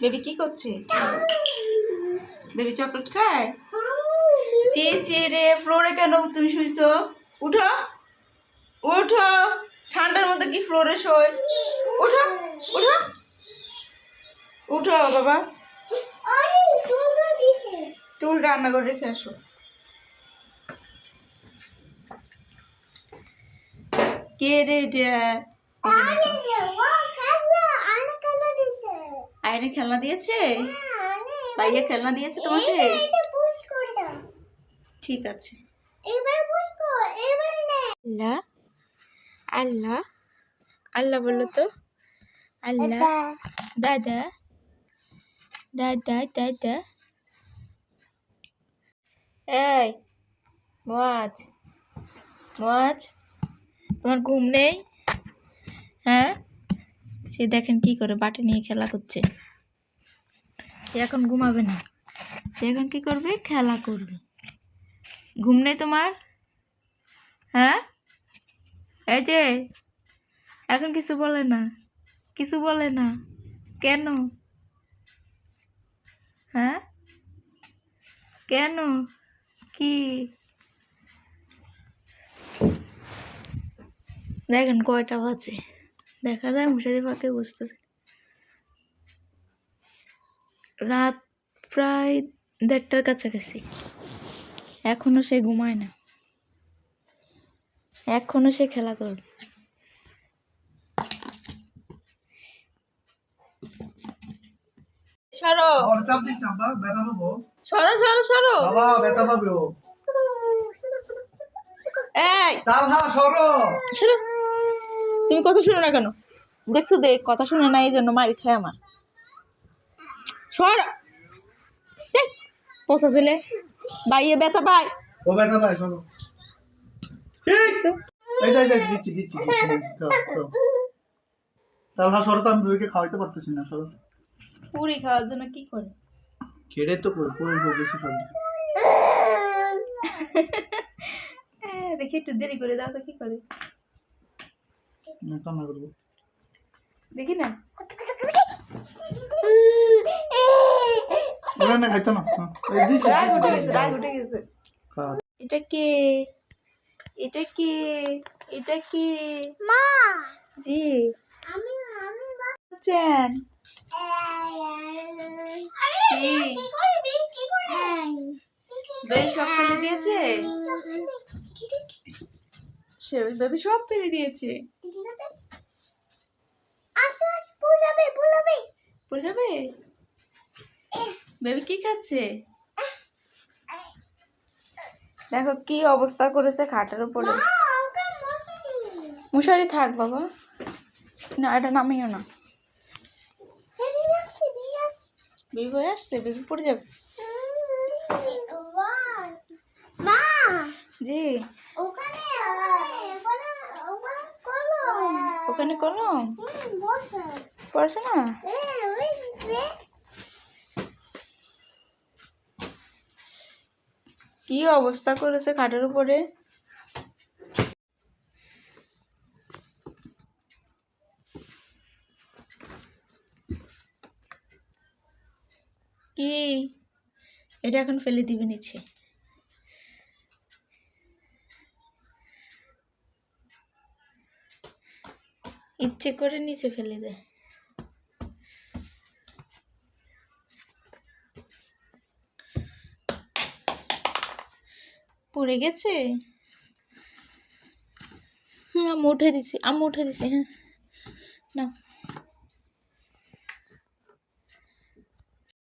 Baby কি করছে? Baby chocolate খায়? চেয়ে রে, ফ্লোরে কেন তুমি শুইছো? উঠো উঠো, ঠান্ডার মধ্যে কি ফ্লোরে শোয়? উঠো উঠো উঠো বাবা, টুল রান্না করে রেখে আসো। কে রে আয়নে খেলনা দিয়েছে? ভাইয়া খেলনা দিয়েছে তোমাকে? ঠিক আছে। আল্লাহ আল্লাহ আল্লাহ বললো তো। আল্লাহ দাদা দাদা দাদা। এই মাছ মাছ, তোমার ঘুম নেই? হ্যাঁ, সে দেখেন কি করে, বাটি নিয়ে খেলা করছে। সে এখন ঘুমাবে না, সে এখন কি করবে? খেলা করবে। ঘুম নেই তোমার? হ্যাঁ, এই যে এখন কিছু বলে না, কিছু বলে না কেন? হ্যাঁ কেন? কি দেখেন কয়টা বাজে, দেখা যায় মশারি ফাঁকে বুঝতেছে। রাত প্রায় 1:30টার কাছাকাছি, এখনো সে ঘুমায় না, এখনো সে খেলা করবে। সরো সরো সরো সরো, এই সরো। তুমি কথা শুনো না কেন? দেখছো দেখ, কথা শুনে না, এই জন্য মারি খায় আমার। সর পোষা ছেলে, বাইয়ে ব্যথা পাই, ও ব্যথা পাই। সরো, তাহলে সরো তো, আমি রুইকে খাওয়াইতে পারতেছি না। সরো, পুরি খাওয়ার জন্য কি করে? খেড়ে তো পুরি বেশি সরো। দেখি একটু দেরি করে দাও তো, কি করে কান্না করবো দেখি না। না খাইতো না। এটা কে? এটা কে? এটা কে? মা জি, আমি বাচ্চান বেবি সব ফেলে দিয়েছে, সে বেবি সব ফেলে দিয়েছে। পড়ে যাবে। বেবি কি খাচ্ছে? দেখো কি অবস্থা করেছে খাটের উপরে। মশারি থাক বাবা, না এটা নামিও না। বেবি হয়ে আসছে, বেবি পড়ে যাবে। জি, ওখানে কলম পড়ছে না। কি অবস্থা করেছে খাটের উপরে। কি এটা এখন ফেলে দিবে নিচে? ইচ্ছে করে নিচে ফেলে দেয়। পড়ে গেছে। হ্যাঁ আমি উঠে দিছি, হ্যাঁ না।